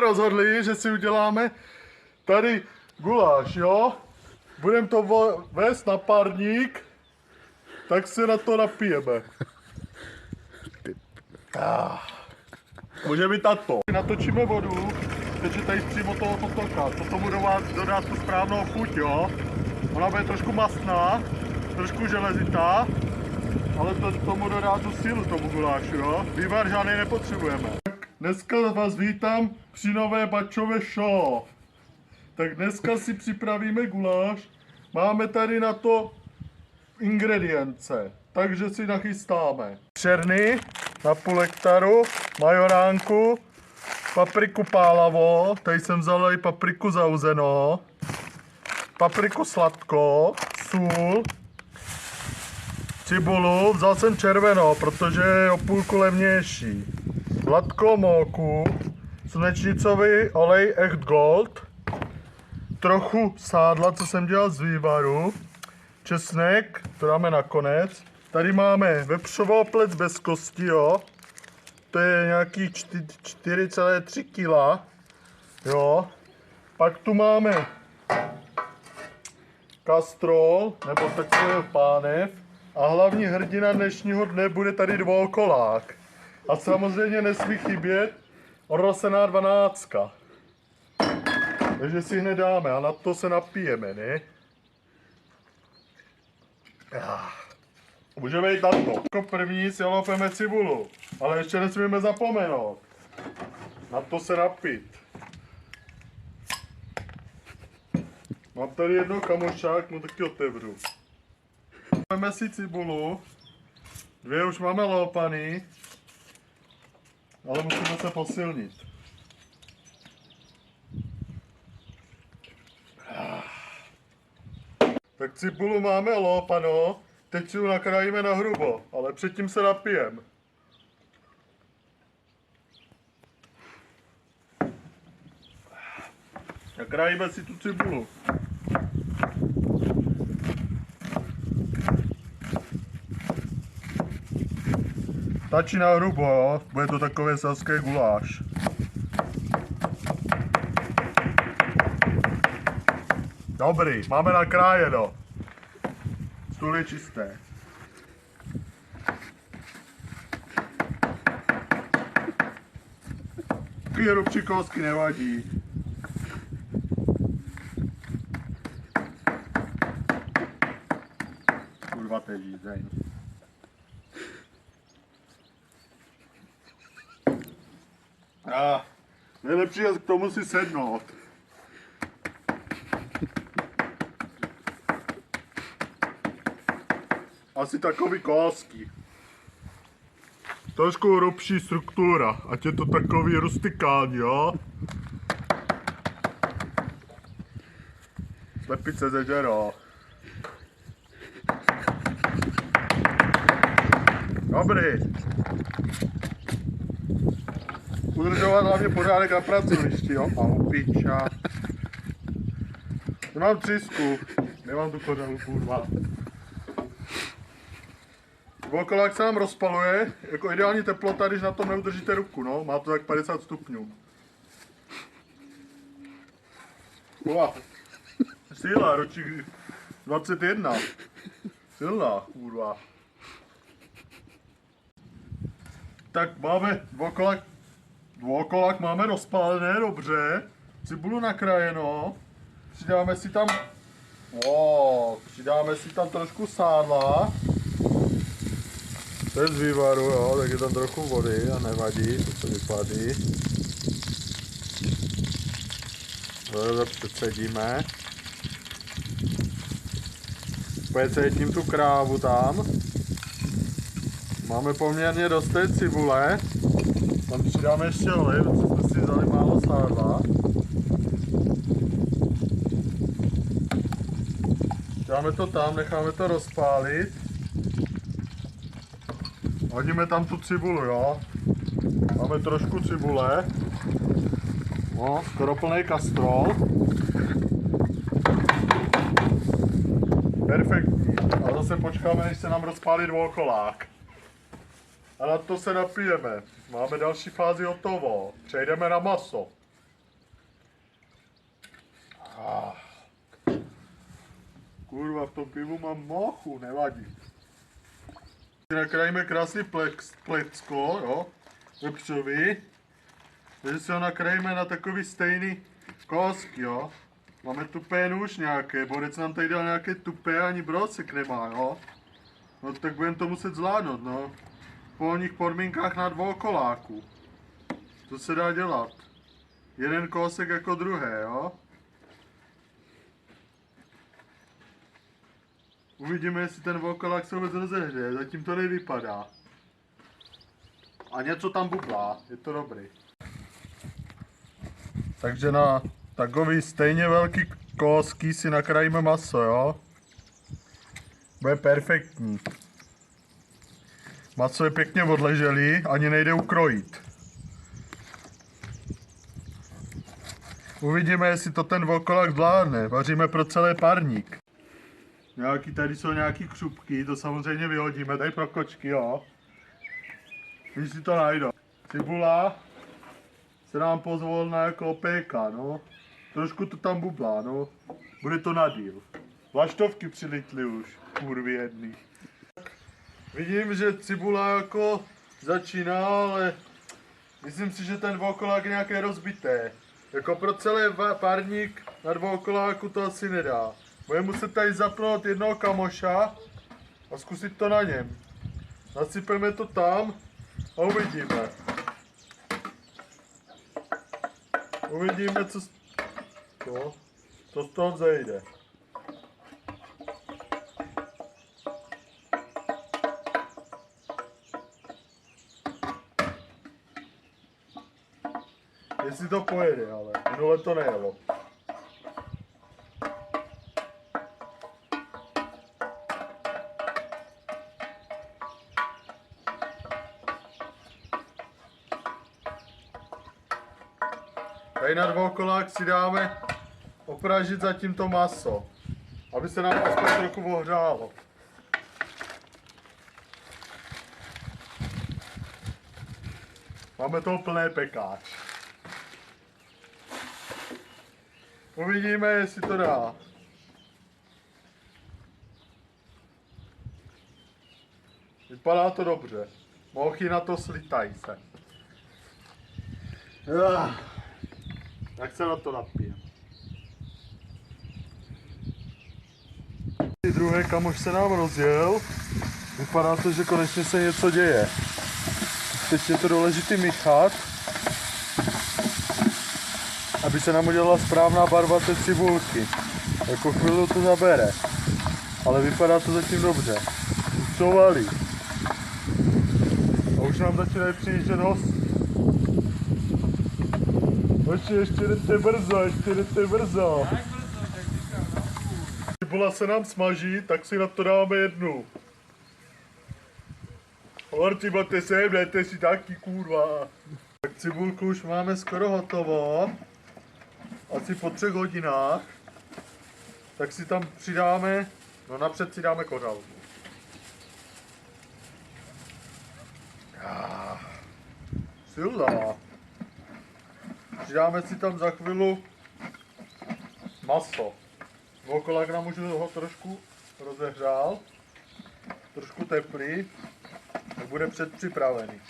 Rozhodli, že si uděláme tady guláš, jo? Budeme to vést na párník, tak se na to napijeme. Může být tato. Natočíme vodu, takže tady přímo toho potoka. To tomu dodá tu správnou chuť, jo? Ona bude trošku mastná, trošku železitá, ale to tomu dodá tu sílu tomu gulášu, jo? Vývar žádný nepotřebujeme. Dneska vás vítám při nové Bačové show. Tak dneska si připravíme guláš. Máme tady na to ingredience, takže si nachystáme černý na půl hektaru, majoránku, papriku pálavou, tady jsem vzal i papriku zauzenou, papriku sladkou, sůl, cibulu, vzal jsem červenou, protože je o půlku levnější, hladkou mouku, slunečnicový olej Echt Gold, trochu sádla, co jsem dělal z vývaru, česnek, to dáme nakonec. Tady máme vepřovou plec bez kosti, jo. To je nějaký 4,3 kg, jo. Pak tu máme kastrol, nebo takový pánev. A hlavní hrdina dnešního dne bude tady dvoukolák. A samozřejmě nesmí chybět rozená 12. Takže si hned dáme a na to se napijeme, ne? Můžeme jít na to. Jako první si loupeme cibulu, ale ještě nesmíme zapomenout. Na to se napít. Mám tady jedno kamošák, no taky otevřu. Loupeme si cibulu. Dvě už máme loupaný. Ale musíme se posilnit. Tak cibulu máme loupanou, teď si ji nakrájíme na hrubo, ale předtím se napijeme. Nakrájíme si tu cibulu. Stačí na hrubo, jo? Bude to takový selský guláš. Dobrý, máme nakrájeno. Stůl je čisté. Takový hrubší kousky nevadí. Kurva, to je žízeň. Nejlepší je k tomu si sednout. Asi takový kousky. Trošku hrubší struktura, ať je to takový rustikální, jo? Slepice zežero. Dobrý. Udržovat hlavně pořádek na pracovišti, jo? A piča. Nemám třísku, nemám tu kořelu, kurva. Dvoukolák se nám rozpaluje, jako ideální teplota, když na tom neudržíte ruku, no, má to tak 50 stupňů. Kurva, síla, ročík 21, silná, kurva. Tak máme dvoukolák máme rozpálené, dobře, cibulu nakrájeno, přidáme si tam trošku sádla. To je z vývaru, jo, tak je tam trochu vody a nevadí, to se vypadí. To předsedíme. Pecetím tu krávu tam. Máme poměrně dost té cibule. Tam přidáme ještě olej, protože jsme si vzali málo sádla. Dáme to tam, necháme to rozpálit. Hodíme tam tu cibulu, jo. Máme trošku cibule. No, skoro plný kastrol. Perfektní. A zase počkáme, než se nám rozpálí dvoukolák. A na to se napijeme. Máme další fázi hotovo. Přejdeme na maso. Kurva, v tom pivu mám mochu, nevadí. Nakrájíme krásný plecko, jo, vepřový. Takže si ho nakrájíme na takový stejný kousky, jo. Máme tupé nůž nějaké, borec nám tady dal nějaké tupé, ani brosek nemá, jo. No tak budeme to muset zvládnout, no. V polních podmínkách na dvoukoláku. To se dá dělat. Jeden kousek jako druhý, jo. Uvidíme, jestli ten dvoukolák se vůbec rozehřeje, zatím to nevypadá. A něco tam bublá, je to dobrý. Takže na takový stejně velký kousky si nakrájíme maso, jo. Bude perfektní. Maso je pěkně odleželý, ani nejde ukrojit. Uvidíme, jestli to ten dvoukolák zvládne. Vaříme pro celý parník. Tady jsou nějaký křupky, to samozřejmě vyhodíme, tady pro kočky, jo. Když si to najdou. Cibula se nám pozvolna jako opéká, no. Trošku to tam bublá, no. Bude to na díl. Vlaštovky přilitly už, kurvy jedný. Vidím, že cibula jako začíná, ale myslím si, že ten dvoukolák je nějaké rozbité. Jako pro celý parník na dvoukoláku to asi nedá. Budeme muset tady zapnout jednoho kamoša a zkusit to na něm. Nasypeme to tam a uvidíme. Uvidíme, co z toho zajde. Jestli to pojede, ale minule to nejelo. Tady na dvoukolák si dáme opražit zatím to maso, aby se nám aspoň trochu ohřálo. Máme toho plné pekáč. Uvidíme, jestli to dá. Vypadá to dobře. Mouchy na to slitají se. Tak se na to napijem. Druhý kamoš se nám rozjel. Vypadá to, že konečně se něco děje. Teď je to důležité míchat, aby se nám udělala správná barva té cibulky. Jako chvíli to zabere. Ale vypadá to zatím dobře. Už to valí. A už nám začínají přijíždět hosti. Ještě jdete brzo. Cibula se nám smaží, tak si na to dáme jednu. Horci, máte sem, dejte si taky, kurva. Tak cibulku už máme skoro hotovo. Asi po 3 hodinách. Tak si tam přidáme, no napřed si dáme kořalku. Silná. Přidáme si tam za chvíli maso. Dvoukolák nám už ho trošku rozehřál, trošku teplý, tak bude předpřipravený.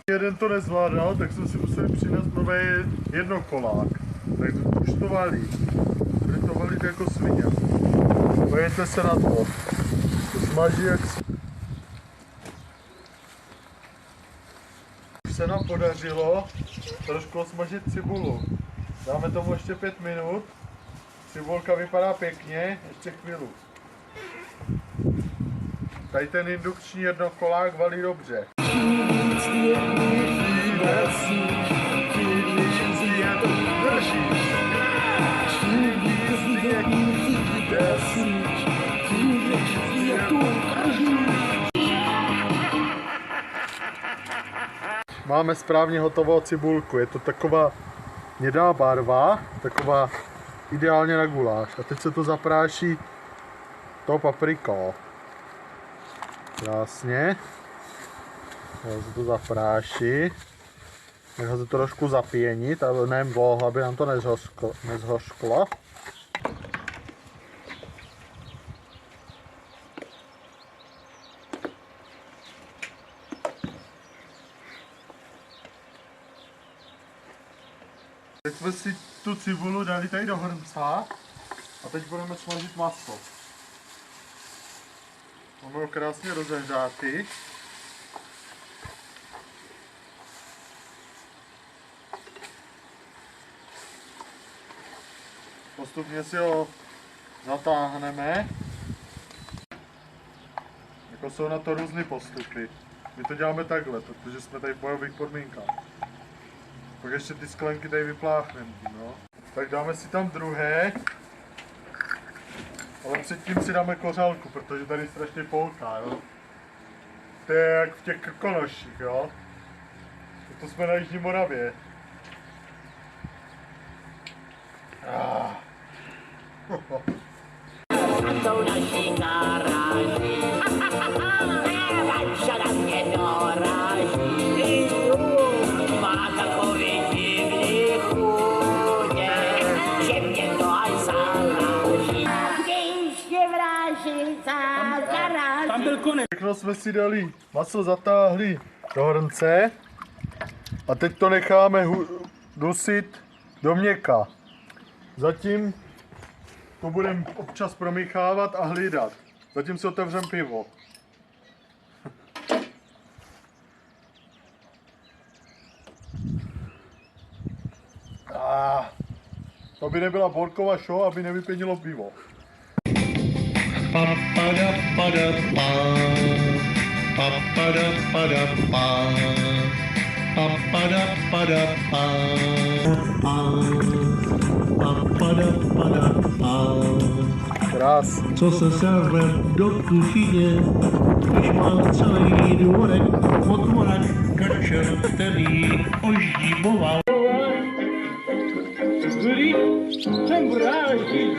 Jeden to nezvládal, tak jsme si museli přinést nový jednokolák. Tak už to valí. Bude to valit jako svině. Pojďte se na to. To smaží jak se nám podařilo trošku osmažit cibulu. Dáme tomu ještě 5 minut. Cibulka vypadá pěkně, ještě chvíli. Tady ten indukční jednokolák valí dobře. Máme správně hotovou cibulku, je to taková hnědá barva, taková ideálně na guláš. A teď se to zapráší tou paprikou. Krásně. Se to zapráší. Nechat to trošku zapěnit, aby nejen dlouho, aby nám to nezhořklo. Teď jsme si tu cibulu dali tady do hrnca a teď budeme smažit maso. Máme ho krásně rozehřátý. Postupně si ho zatáhneme. Jako jsou na to různé postupy. My to děláme takhle, protože jsme tady v bojových podmínkách. Pak ještě ty sklenky tady vypláchneme, no. Tak dáme si tam druhé. Ale předtím si dáme kořálku, protože tady strašně pouká, jo. To je jak v těch Krkonoších, jo. To jsme na Jižní Moravě. Jsou naši náraží, Vanča na mě doráží, má takový divný chutě, že mě to až zaráží. Když je vražíca zaráží. Všechno jsme si dali, maso zatáhli do hrnce a teď to necháme dusit do měka. Zatím to budeme občas promíchávat a hlídat. Zatím si otevřem pivo. To by nebyla Borkova show, aby nevypěnilo pivo. Krás. Co se serve do kuchyně, když má celý dvorek otvorak kačer, který oždíboval. Jsem vráží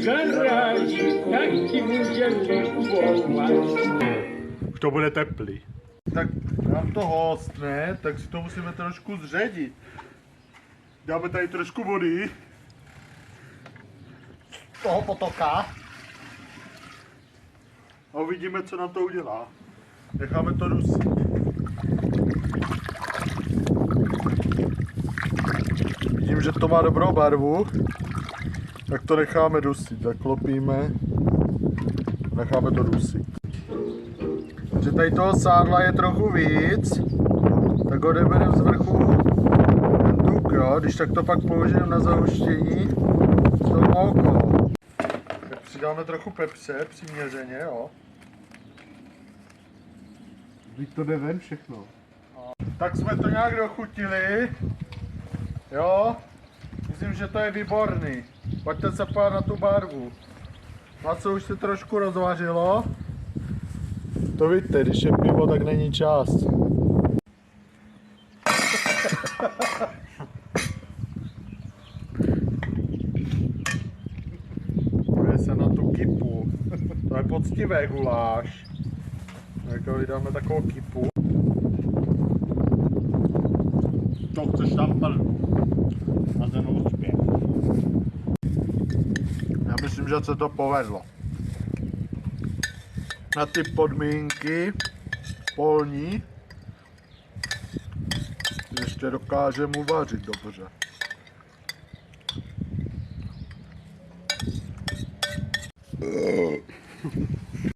za garáží, tak ti může vybovat. Už to bude teplý. Tak nám to hostne, tak si to musíme trošku zředit. Dáme tady trošku vody. Toho potoka. A uvidíme, co nám to udělá. Necháme to dusit. Vidím, že to má dobrou barvu. Tak to necháme dusit. Zaklopíme. Necháme to dusit. Že tady toho sádla je trochu víc, tak ho odebereme z vrchu ten tuk, jo? Když tak to pak použijeme na zahuštění s tou moukou. Tak přidáme trochu pepře, přiměřeně, jo? Teď to jde ven všechno. Tak jsme to nějak dochutili, jo? Myslím, že to je výborný. Pojďte se pát na tu barvu. Maso už se trošku rozvařilo. To víte, když je pivo, tak není čas. Pojde se na tu kypu. To je poctivé guláš. Tak dáme takovou kypu. To chceš tam prdu. A ten úspěch. Já myslím, že se to povedlo. Na ty podmínky polní ještě dokážeme uvařit dobře.